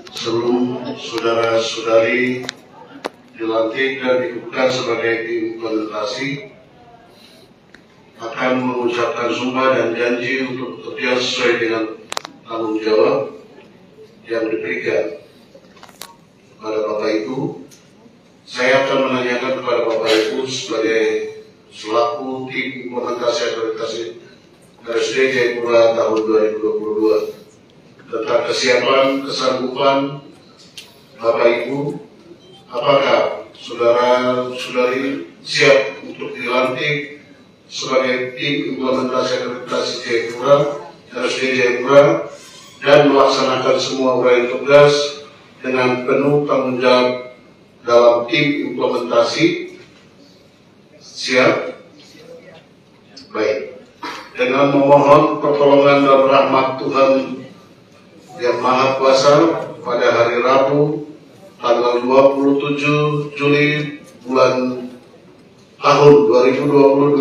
Sebelum saudara-saudari dilantik dan dikukuhkan sebagai tim implementasi, akan mengucapkan sumpah dan janji untuk bekerja sesuai dengan tanggung jawab yang diberikan kepada Bapak Ibu. Saya akan menanyakan kepada Bapak Ibu sebagai selaku tim implementasi akreditasi RSUD Jayapura tahun 2022 tentang kesiapan kesanggupan Bapak Ibu. Apakah saudara-saudari siap untuk dilantik sebagai tim implementasi akreditasi Jayapura, RSUD Jayapura, dan melaksanakan semua uraian tugas dengan penuh tanggung jawab dalam tim implementasi? Siap? Baik. Dengan memohon pertolongan dan rahmat Tuhan Yang Maha Kuasa, pada hari Rabu tanggal 27 Juli tahun 2022,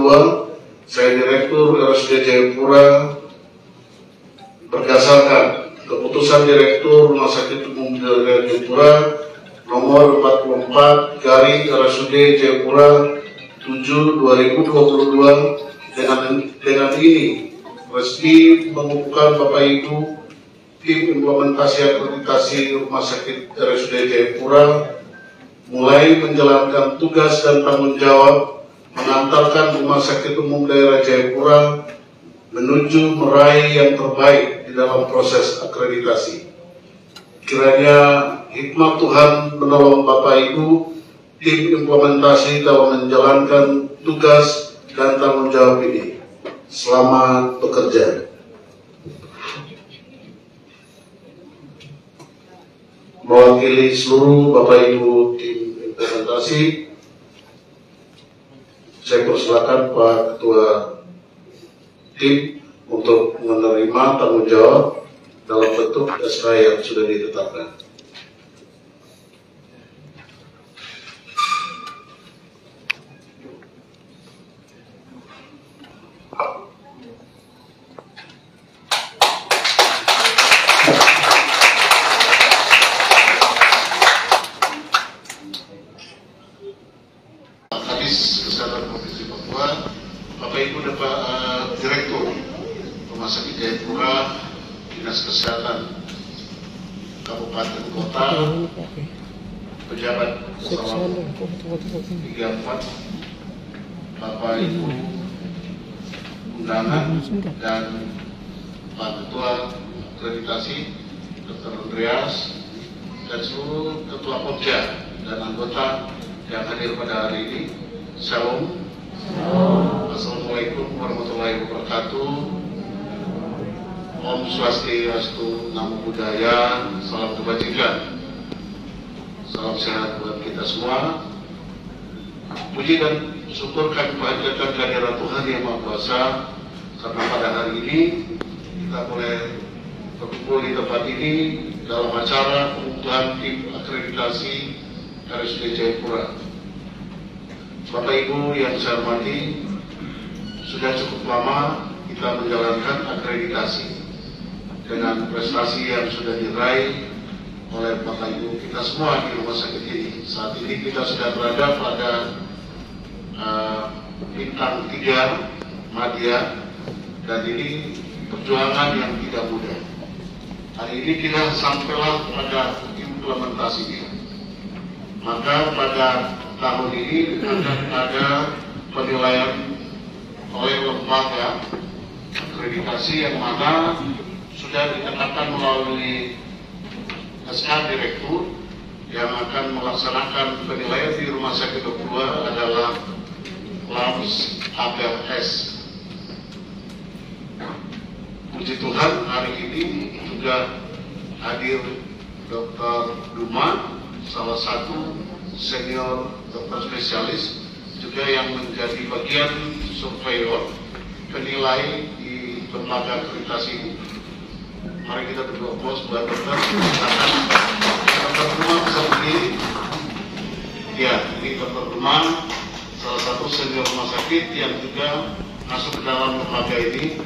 saya Direktur RSUD Jayapura berdasarkan keputusan Direktur Rumah Sakit Umum Daerah Jayapura nomor 44 garing RSUD Jayapura 7/2022, dengan ini resmi mengukuhkan Bapak Ibu tim implementasi akreditasi Rumah Sakit RSUD Jayapura mulai menjalankan tugas dan tanggung jawab mengantarkan Rumah Sakit Umum Daerah Jayapura menuju meraih yang terbaik di dalam proses akreditasi. Kiranya hikmat Tuhan menolong Bapak Ibu tim implementasi dalam menjalankan tugas dan tanggung jawab ini. Selamat bekerja. Mewakili seluruh Bapak Ibu tim implementasi, saya persilakan Pak Ketua tim untuk menerima tanggung jawab dalam bentuk SK yang sudah ditetapkan. Kesehatan Provinsi Papua, Bapak Ibu dan Pak Direktur Rumah Sakit Jayapura, Dinas Kesehatan Kabupaten Kota, pejabat eselon 34, Bapak Ibu undangan, dan Pak Ketua Akreditasi Dr. Andreas, dan seluruh Ketua Pokja dan anggota yang hadir pada hari ini. Shalom. Assalamualaikum warahmatullahi wabarakatuh. Om Swastiastu, Namo Buddhaya, salam kebajikan, salam sehat buat kita semua. Puji dan syukur kami panjatkan kehadirat Tuhan Yang Maha Kuasa, karena pada hari ini kita boleh berkumpul di tempat ini dalam acara pengukuhan tim akreditasi RSUD Jayapura. Bapak Ibu yang saya hormati, sudah cukup lama kita menjalankan akreditasi dengan prestasi yang sudah diraih oleh Bapak Ibu kita semua di rumah sakit ini. Saat ini kita sudah berada pada bintang 3 Madya, dan ini perjuangan yang tidak mudah. Hari ini kita sampailah pada implementasinya. Maka pada tahun ini akan ada penilaian oleh lembaga akreditasi yang mana sudah ditetapkan melalui SK Direktur yang akan melaksanakan penilaian di Rumah Sakit kedua adalah LAMS APLS. Puji Tuhan, hari ini juga hadir Dr. Duma, salah satu senior dokter spesialis juga yang menjadi bagian surveyor penilai di lembaga akreditasi ini. Mari kita berdua bos buat dokter. Silakan Dr. Duma bisa berdiri. Ya, ini Dr. Duma, salah satu senior rumah sakit yang juga masuk ke dalam lembaga ini.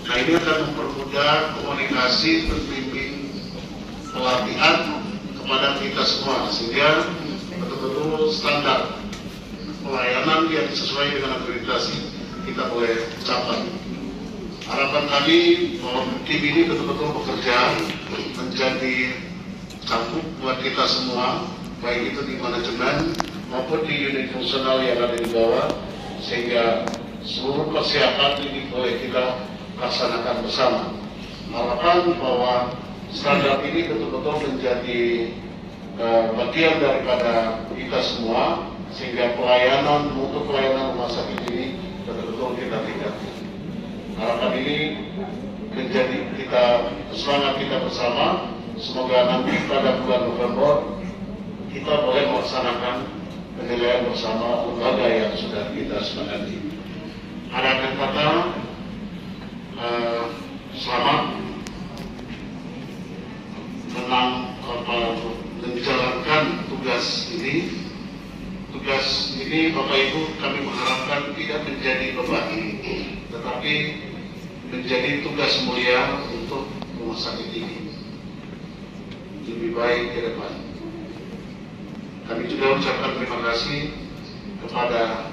Nah, ini akan mempermudah komunikasi, pembimbing pelatihan kita semua, sehingga betul-betul standar pelayanan yang sesuai dengan akreditasi kita boleh capai. Harapan kami bahwa tim ini betul-betul bekerja menjadi cangkuk buat kita semua, baik itu di manajemen maupun di unit fungsional yang ada di bawah, sehingga seluruh persiapan ini boleh kita laksanakan bersama. Harapan bahwa standar ini betul-betul menjadi bagian daripada kita semua, sehingga untuk pelayanan rumah sakit ini betul-betul kita tingkatkan. Harapan ini menjadi semangat kita bersama. Semoga nanti pada bulan November kita boleh melaksanakan penilaian bersama lembaga yang sudah kita sepakati. Harapan kata selamat menjalankan tugas ini. Tugas ini Bapak Ibu kami mengharapkan tidak menjadi beban, tetapi menjadi tugas mulia untuk rumah sakit ini lebih baik ke depan. Kami juga ucapkan terima kasih kepada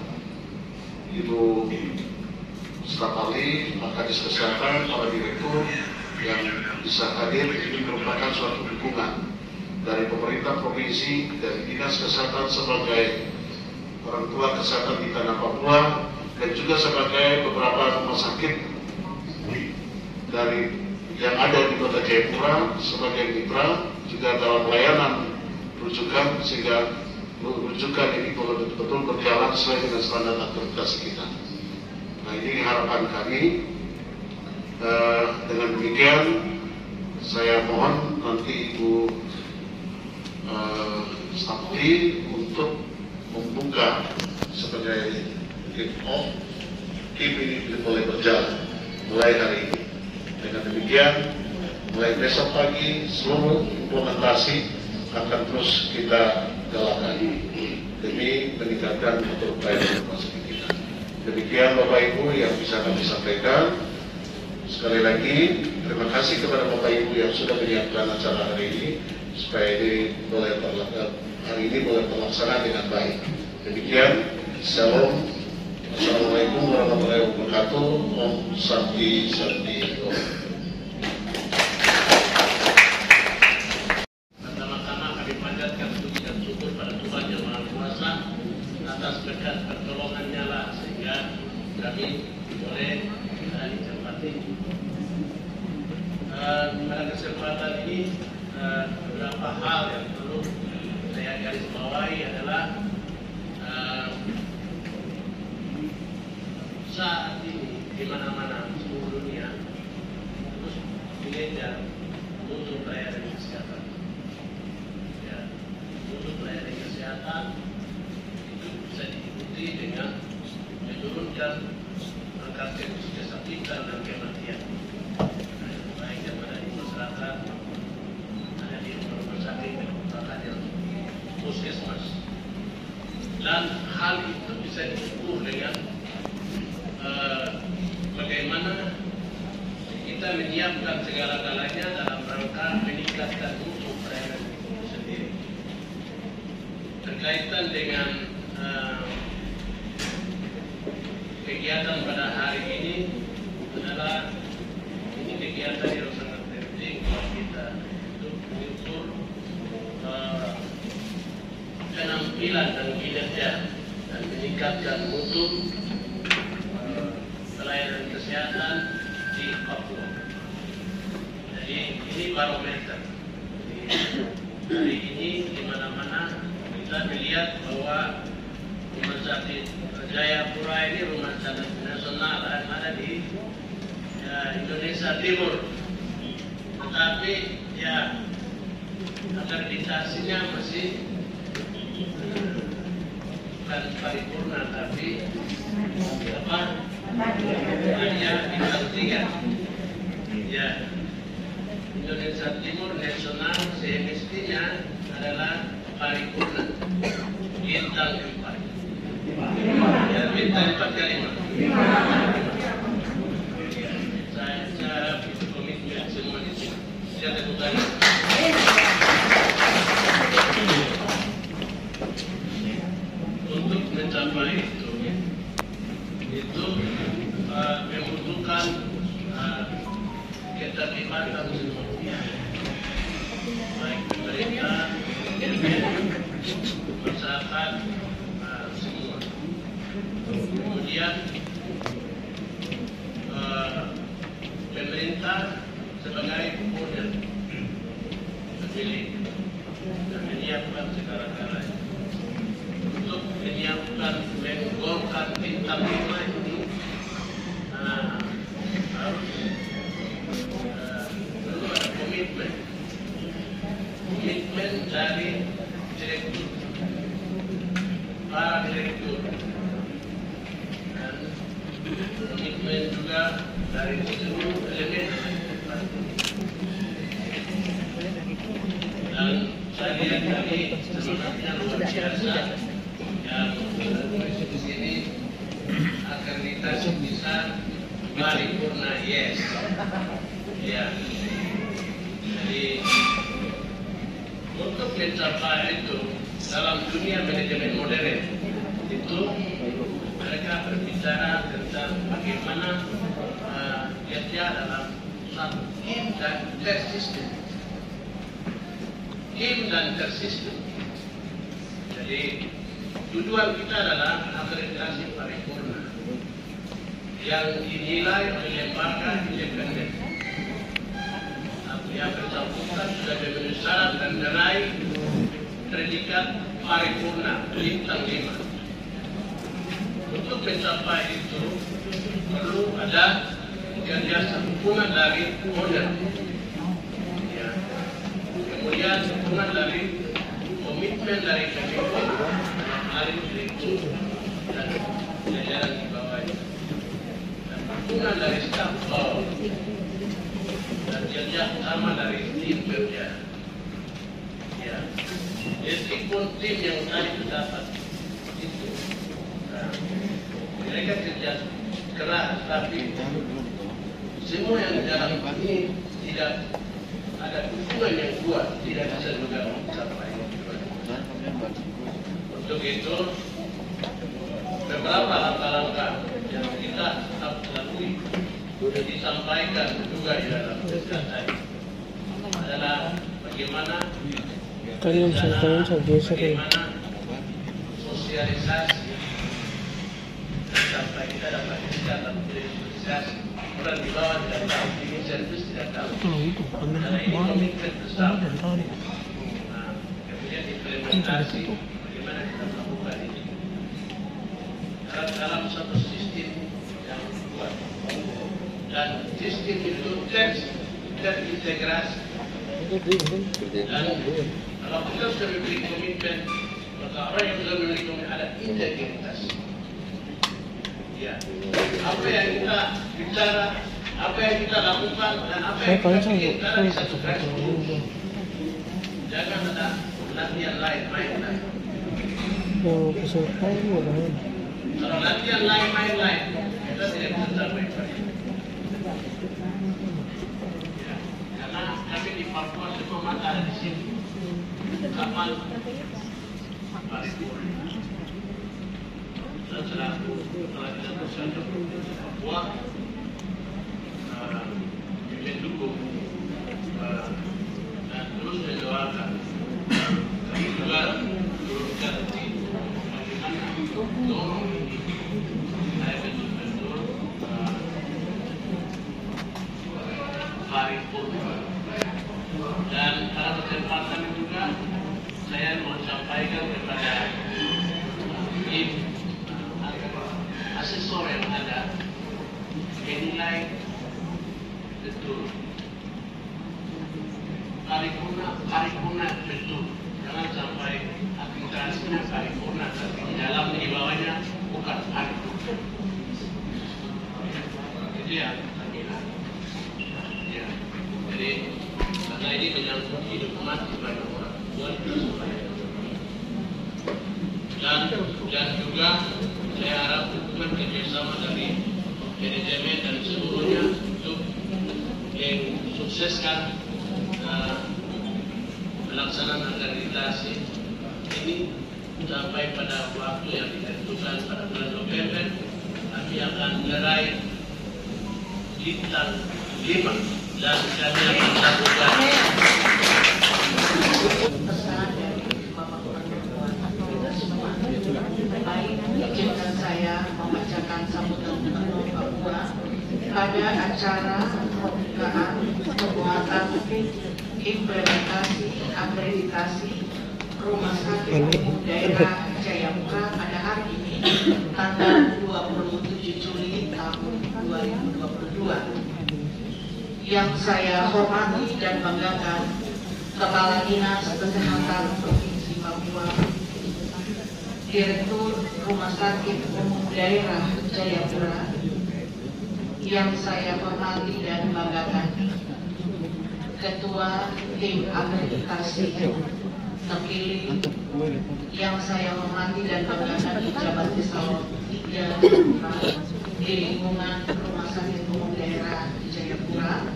Ibu staf ahli, Pak Kadis Kesehatan, para direktur yang bisa hadir. Ini merupakan suatu dukungan dari pemerintah provinsi, dari dinas kesehatan sebagai orang tua kesehatan di tanah Papua, dan juga sebagai beberapa rumah sakit dari yang ada di Kota Jayapura sebagai mitra juga dalam layanan rujukan, sehingga rujukan ini betul-betul berjalan sesuai dengan standar akreditasi kita. Nah, ini harapan kami. Dengan demikian saya mohon nanti Ibu Stafli untuk membuka sebagai kick off. Tim ini boleh berjalan mulai hari ini. Dengan demikian, mulai besok pagi seluruh implementasi akan terus kita galakkan demi meningkatkan mutu pelayanan rumah sakit kita. Demikian Bapak Ibu yang bisa kami sampaikan. Sekali lagi terima kasih kepada Bapak Ibu yang sudah menyiapkan acara hari ini supaya hari ini boleh terlaksana dengan baik. Demikian, Shalom. Assalamualaikum warahmatullahi wabarakatuh. Om Santi Santi Om. Pertama-tama kami panjatkan puji dan syukur pada Tuhan Yang Maha Kuasa atas berkat pertolongannya lah sehingga kami boleh ditempati. Pada kesempatan ini beberapa hal yang perlu saya garis bawahi adalah saat ini di mana-mana seluruh dunia terus mengejar mutu pelayanan kesehatan. Ya, mutu pelayanan kesehatan itu bisa diikuti dengan menurunkan angka kesakitan dan kematian, baik yang ada di masyarakat, ada di rumah sakit, bahkan yang puskesmas. Dan hal itu bisa diukur dengan bagaimana kita menyiapkan segala-galanya dalam rangka meningkatkan mutu pelayanan itu sendiri. Berkaitan dengan kegiatan pada hari ini adalah ini kegiatan yang sangat penting buat kita untuk mengukur penampilan dan kinerja dan meningkatkan mutu pelayanan kesehatan di Papua. Jadi ini barometer. Hari ini di mana-mana kita melihat bahwa rumah sakit Jayapura ini rumah sakit nasional yang ada di Indonesia Timur. Tetapi ya akreditasinya masih bukan paripurna, tapi apa? Hanya bintang 3. Ya, Indonesia Timur nasional semestinya adalah paripurna bintang 4. Ya, bintang 4 kali 5. Saya komitmen semua di sini. Saya tegukan. kemudian pemerintah sebagai owner pemilik dan menyiapkan segala-galanya untuk menyiapkan menggolkan bintang 5 ini harus perlu ada komitmen dari direktur, para direktur, dan komitmen juga dari seluruh elemen. Dan saya lihat tadi sebenarnya luar biasa yang di sini akreditasi bisa paripurna yes, ya. Jadi untuk mencapai itu dalam dunia manajemen modern itu mereka berbicara tentang bagaimana kerja dalam satu tim dan tersistem. Tim dan tersistem. Jadi tujuan kita adalah akreditasi paripurna yang dinilai oleh lembaga independen. Yang bersangkutan sudah memenuhi syarat dan meraih predikat paripurna bintang 5. Untuk mencapai itu perlu ada kerja sempurna dari owner, ya. Kemudian dukungan dari komitmen dari pemimpin, ahli direktur dan jajaran di bawahnya, dan dukungan dari staf bawah. Dan kerja utama dari tim kerja, ya. Meskipun tim yang tadi terdapat itu, mereka kerja keras, tapi semua yang di dalam ini tidak ada dukungan yang kuat, tidak bisa juga mencapai. Untuk itu, beberapa langkah-langkah yang kita harus lalui disampaikan juga di dalam kesehatan adalah bagaimana sosialisasi sampai kita dapat dalam sosialisasi orang di bawah tidak tahu, ini servis tidak tahu karena ini komitmen bersama. Kemudian implementasi bagaimana kita melakukan ini dalam satu sistem yang kuat. Dan sistem itu terintegrasi. Dan kalau kita sudah memberi komitmen, maka orang yang sudah memberi komitmen ada integritas. Ya, apa yang kita bicara, apa yang kita lakukan, dan apa yang kita pikirkan di satu garis lurus. Jangan ada latihan lain, main lain. Kalau latihan lain, main lain, kita tidak bisa capai pada. Karena kami di Papua semua mata ada di sini. Kapal paripurna. Dan selaku pelajaran bersama Papua mendukung dan terus mendoakan. Kami juga turunkan di bagaimana dorong ini. Saya betul-betul paripurna. Dan pada kesempatan juga saya mau sampaikan kepada tim asesor yang ada menilai betul paripurna betul, jangan sampai akreditasinya paripurna tapi di dalam di bawahnya bukan paripurna. Itu ya kami ya. Jadi karena ini menyangkut hidup mati banyak orang dan juga saya harap dukungan kerjasama dari manajemen dan seluruhnya untuk mensukseskan pelaksanaan akreditasi ini sampai pada waktu yang ditentukan pada bulan November. Kami akan meraih bintang 5 dan kami akan melakukan Baik, izinkan saya membacakan Umum Daerah Jayapura pada hari ini, tanggal 27 Juli tahun 2022. Yang saya hormati dan banggakan Kepala Dinas Kesehatan Provinsi Papua, Direktur Rumah Sakit Umum Daerah Jayapura. Yang saya hormati dan banggakan Ketua Tim Akreditasi terpilih. Yang saya hormati dan banggakan pejabat eselon 3 di lingkungan Rumah Sakit Umum Daerah Jayapura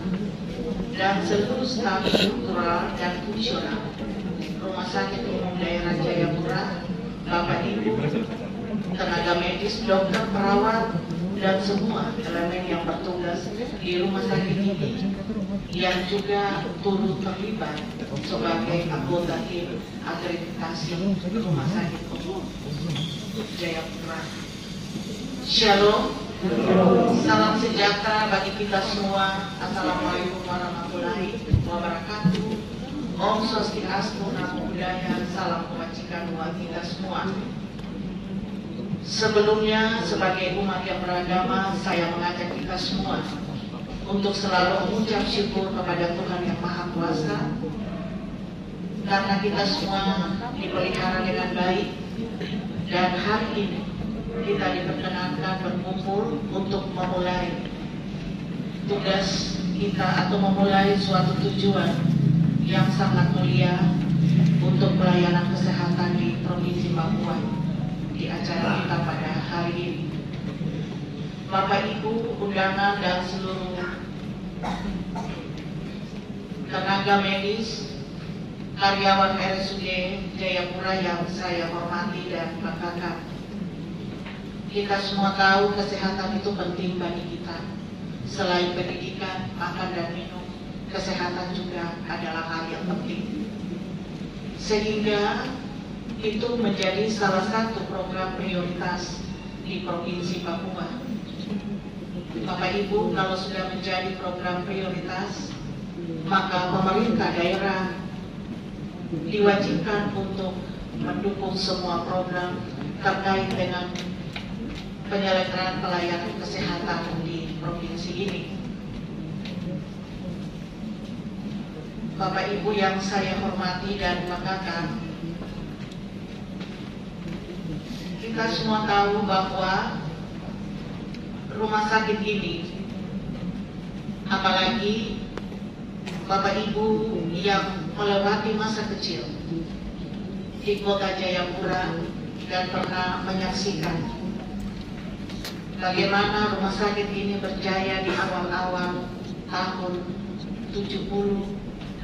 dan seluruh staf struktural dan fungsional Rumah Sakit Umum Daerah Jayapura, Bapak Ibu, tenaga medis, dokter, perawat, dan semua elemen yang bertugas di rumah sakit ini yang juga turut terlibat sebagai anggota tim akreditasi Rumah Sakit Umum Jayapura. Shalom, salam sejahtera bagi kita semua. Assalamualaikum warahmatullahi wabarakatuh. Om Swastiastu, Namo Buddhaya, salam kebajikan buat kita semua. Sebelumnya, sebagai umat yang beragama, saya mengajak kita semua untuk selalu mengucap syukur kepada Tuhan Yang Maha Kuasa, karena kita semua dipelihara dengan baik, dan hari ini kita diperkenankan berkumpul untuk memulai tugas kita atau memulai suatu tujuan yang sangat mulia untuk pelayanan kesehatan di Provinsi Papua di acara kita pada hari ini. Bapak Ibu, undangan dan seluruh tenaga medis, karyawan RSUD Jayapura yang saya hormati dan banggakan. Kita semua tahu kesehatan itu penting bagi kita. Selain pendidikan, makan dan minum, kesehatan juga adalah hal yang penting. Sehingga itu menjadi salah satu program prioritas di Provinsi Papua. Bapak Ibu, kalau sudah menjadi program prioritas, maka pemerintah daerah diwajibkan untuk mendukung semua program terkait dengan penyelenggaraan pelayanan kesehatan di provinsi ini. Bapak Ibu yang saya hormati dan banggakan, kita semua tahu bahwa rumah sakit ini, apalagi Bapak Ibu yang melewati masa kecil di kota Jayapura dan pernah menyaksikan bagaimana rumah sakit ini berjaya di awal-awal tahun 70,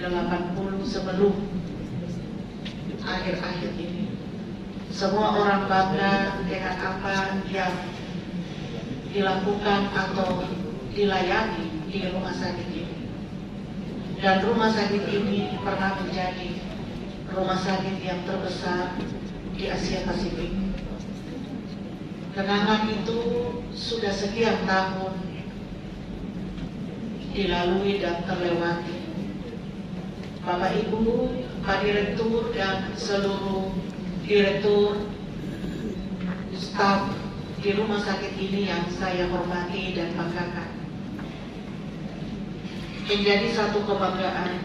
80 sebelum akhir-akhir ini. Semua orang bangga dengan apa yang dilakukan atau dilayani di rumah sakit ini. Dan rumah sakit ini pernah menjadi rumah sakit yang terbesar di Asia Pasifik. Kenangan itu sudah sekian tahun dilalui dan terlewati. Bapak Ibu, Pak Direktur dan seluruh Direktur staf di rumah sakit ini yang saya hormati dan banggakan. Menjadi satu kebanggaan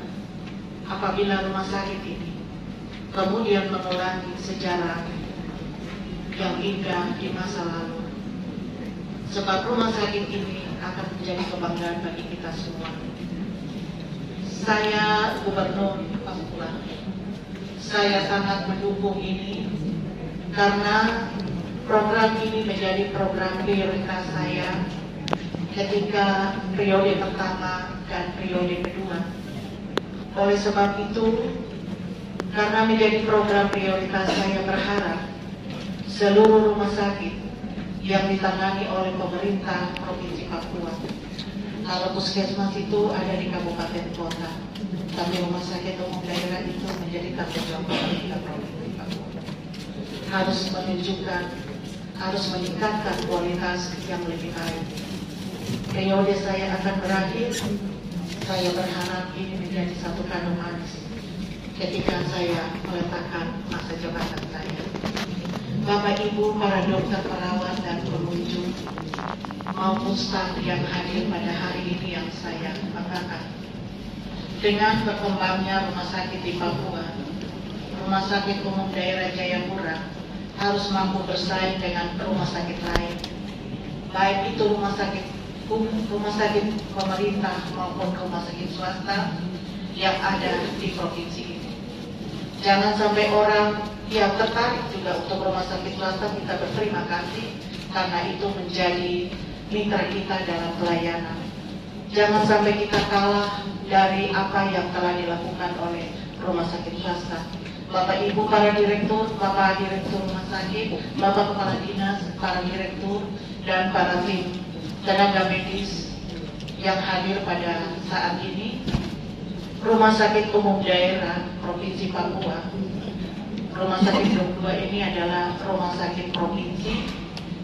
apabila rumah sakit ini kemudian mengulangi sejarah yang indah di masa lalu. Sebab rumah sakit ini akan menjadi kebanggaan bagi kita semua. Saya Gubernur Papua, saya sangat mendukung ini karena program ini menjadi program prioritas saya ketika periode pertama dan periode kedua. Oleh sebab itu, karena menjadi program prioritas, saya berharap seluruh rumah sakit yang ditangani oleh pemerintah Provinsi Papua, kalau puskesmas itu ada di kabupaten kota, tapi rumah sakit umum daerah itu menjadi tanggung jawab pemerintah Provinsi Papua. Harus menunjukkan, harus meningkatkan kualitas yang lebih baik. Periode saya akan berakhir, saya berharap ini menjadi satu kado manis ketika saya meletakkan masa jabatan saya. Bapak Ibu, para dokter, perawat, dan pengunjung maupun staf yang hadir pada hari ini yang saya banggakan. Dengan berkembangnya rumah sakit di Papua, Rumah Sakit Umum Daerah Jayapura harus mampu bersaing dengan rumah sakit lain, baik itu rumah sakit pemerintah maupun rumah sakit swasta yang ada di provinsi ini. Jangan sampai orang yang tertarik juga untuk rumah sakit swasta, kita berterima kasih karena itu menjadi mitra kita dalam pelayanan. Jangan sampai kita kalah dari apa yang telah dilakukan oleh rumah sakit swasta. Bapak Ibu para direktur, Bapak Direktur Rumah Sakit, Bapak Kepala Dinas, para direktur, dan para tim tenaga medis yang hadir pada saat ini. Rumah Sakit Umum Daerah Provinsi Papua, Rumah Sakit 22 ini adalah rumah sakit provinsi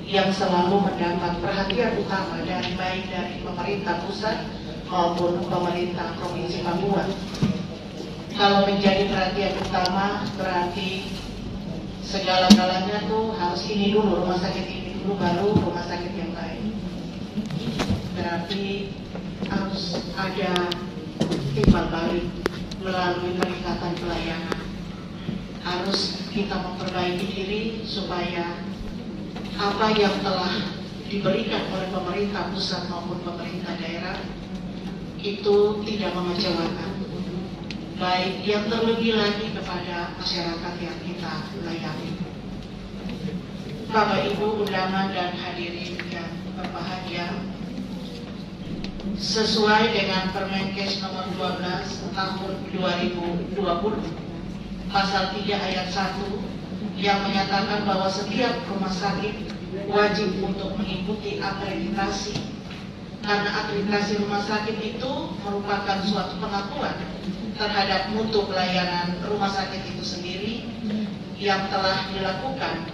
yang selalu mendapat perhatian utama dari baik dari pemerintah pusat maupun pemerintah Provinsi Papua. Kalau menjadi perhatian utama berarti segala-galanya tuh harus ini dulu, rumah sakit ini dulu baru rumah sakit yang lain. Berarti harus ada timbal balik melalui peningkatan pelayanan. Harus kita memperbaiki diri supaya apa yang telah diberikan oleh pemerintah pusat maupun pemerintah daerah itu tidak mengecewakan, baik yang terlebih lagi kepada masyarakat yang kita layani. Bapak Ibu undangan dan hadirin yang berbahagia, sesuai dengan Permenkes nomor 12 tahun 2020 pasal 3 ayat 1 yang menyatakan bahwa setiap rumah sakit wajib untuk mengikuti akreditasi, karena akreditasi rumah sakit itu merupakan suatu pengakuan terhadap mutu pelayanan rumah sakit itu sendiri yang telah dilakukan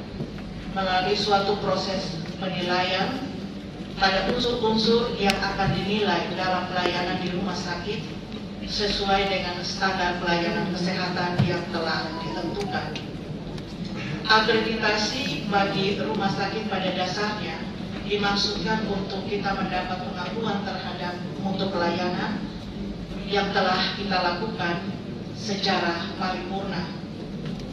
melalui suatu proses penilaian pada unsur-unsur yang akan dinilai dalam pelayanan di rumah sakit sesuai dengan standar pelayanan kesehatan yang telah ditentukan. Akreditasi bagi rumah sakit pada dasarnya dimaksudkan untuk kita mendapat pengakuan terhadap mutu pelayanan yang telah kita lakukan secara paripurna.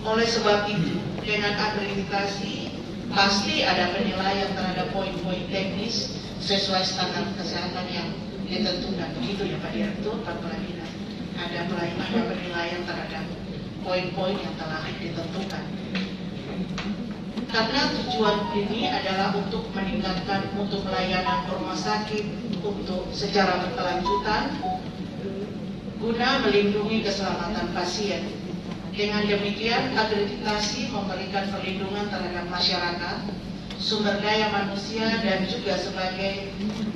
Oleh sebab itu, dengan akreditasi pasti ada penilaian terhadap poin-poin teknis sesuai standar kesehatan yang ditentukan. Begitu ya Pak Direktur, Pak Kepala Dinas. Ada penilaian terhadap poin-poin yang telah ditentukan. Karena tujuan ini adalah untuk meningkatkan mutu pelayanan rumah sakit untuk secara berkelanjutan guna melindungi keselamatan pasien. Dengan demikian, akreditasi memberikan perlindungan terhadap masyarakat, sumber daya manusia, dan juga sebagai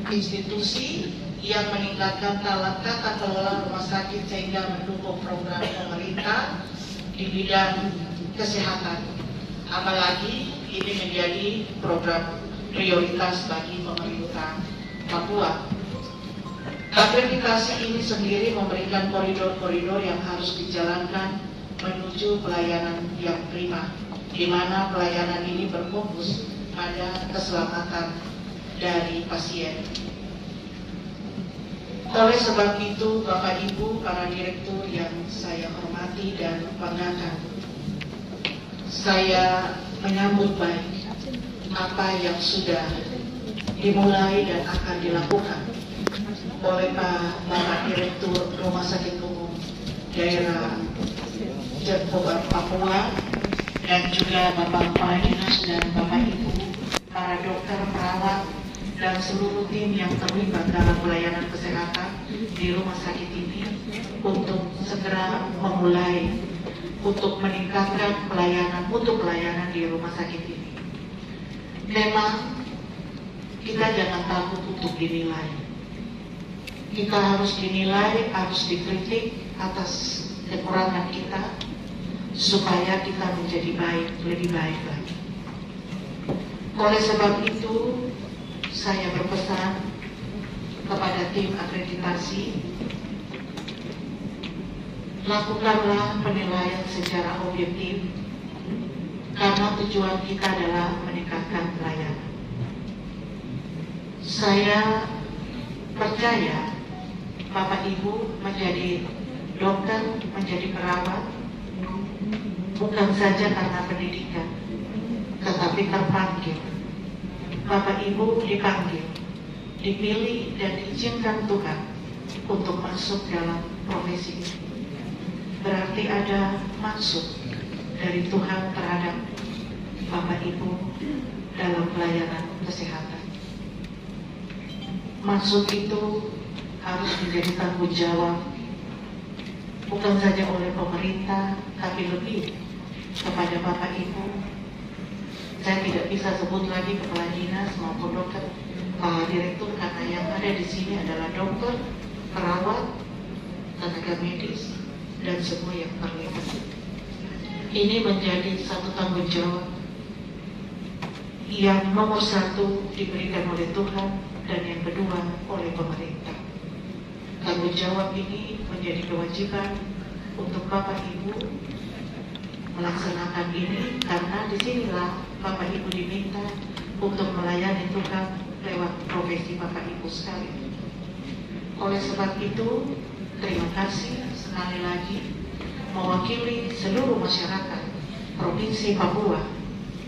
institusi yang meningkatkan tata kelola rumah sakit sehingga mendukung program pemerintah di bidang kesehatan. Apalagi ini menjadi program prioritas bagi pemerintah Papua. Akreditasi ini sendiri memberikan koridor-koridor yang harus dijalankan menuju pelayanan yang prima, di mana pelayanan ini berfokus pada keselamatan dari pasien. Oleh sebab itu, Bapak Ibu, para direktur yang saya hormati dan banggakan, saya menyambut baik apa yang sudah dimulai dan akan dilakukan oleh Bapak Direktur Rumah Sakit Umum Daerah Papua dan juga Bapak Kepala Dinas dan Bapak Ibu, para dokter, perawat, dan seluruh tim yang terlibat dalam pelayanan kesehatan di rumah sakit ini untuk segera memulai untuk meningkatkan pelayanan, mutu pelayanan di rumah sakit ini. Memang kita jangan takut untuk dinilai. Kita harus dinilai, harus dikritik atas kekurangan kita supaya kita menjadi baik, lebih baik lagi. Oleh sebab itu, saya berpesan kepada tim akreditasi lakukanlah penilaian secara objektif, karena tujuan kita adalah meningkatkan pelayanan. Saya percaya Bapak Ibu menjadi dokter, menjadi perawat, bukan saja karena pendidikan, tetapi terpanggil. Bapak Ibu dipanggil, dipilih dan diizinkan Tuhan untuk masuk dalam profesi ini. Berarti ada maksud dari Tuhan terhadap Bapak Ibu dalam pelayanan kesehatan. Maksud itu harus menjadi tanggung jawab bukan saja oleh pemerintah, tapi lebih kepada Bapak Ibu. Saya tidak bisa sebut lagi kepala dinas maupun dokter, kepala direktur, karena yang ada di sini adalah dokter, perawat, tenaga medis, dan semua yang terlibat. Ini menjadi satu tanggung jawab yang nomor satu diberikan oleh Tuhan dan yang kedua oleh pemerintah. Tanggung jawab ini menjadi kewajiban untuk Bapak Ibu melaksanakan ini, karena disinilah Bapak Ibu diminta untuk melayani Tuhan lewat profesi Bapak Ibu sekalian. Oleh sebab itu, terima kasih sekali lagi mewakili seluruh masyarakat Provinsi Papua.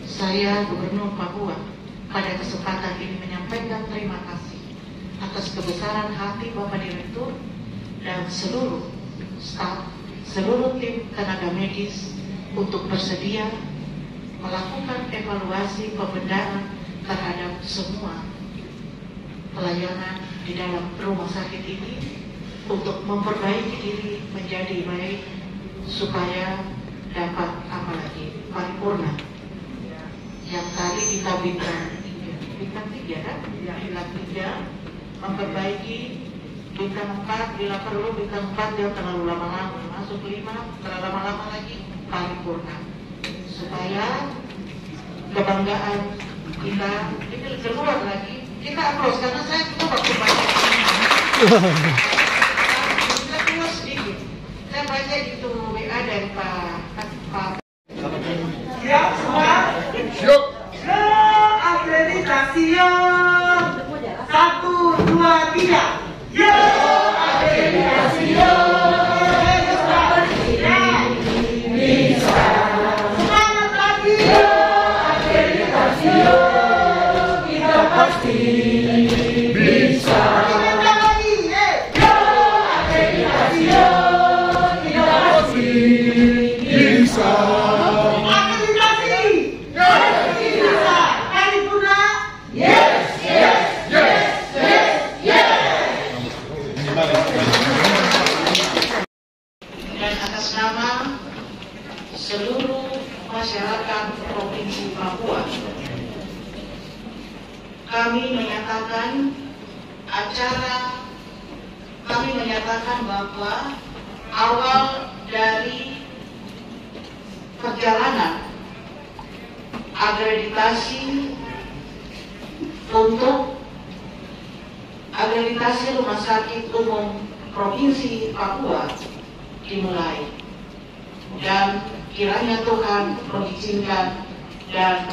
Saya Gubernur Papua pada kesempatan ini menyampaikan terima kasih atas kebesaran hati Bapak Direktur dan seluruh staf, seluruh tim tenaga medis untuk bersedia melakukan evaluasi pembenahan terhadap semua pelayanan di dalam rumah sakit ini untuk memperbaiki diri menjadi baik supaya dapat apalagi paripurna. Yang tadi kita bintang 3 kan? Bintang 3 memperbaiki, bintang 4 bila perlu, bintang 4 dia terlalu lama-lama, masuk 5 terlalu lama-lama lagi, paripurna, supaya kebanggaan kita ini keluar lagi. Kita aplos karena saya itu waktu baca kita keluar sedikit. Saya baca itu WA dari Pak ya semua akreditasi 1, 2, 3 yo akreditasi bisa semangat lagi yo akreditasi kita pasti bisa lagi yo akreditasi kita pasti bisa. Dan atas nama seluruh masyarakat Provinsi Papua, kami menyatakan bahwa awal dari perjalanan akreditasi untuk akreditasi Rumah Sakit Umum Provinsi Papua dimulai, dan kiranya Tuhan mengizinkan dan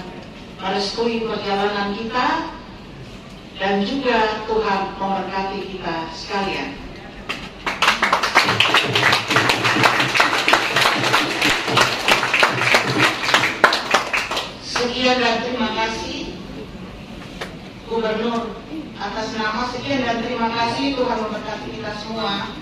merestui perjalanan kita, dan juga Tuhan memberkati kita sekalian. Sekian dan terima kasih Gubernur, atas nama sekian dan terima kasih, Tuhan memberkati kita semua.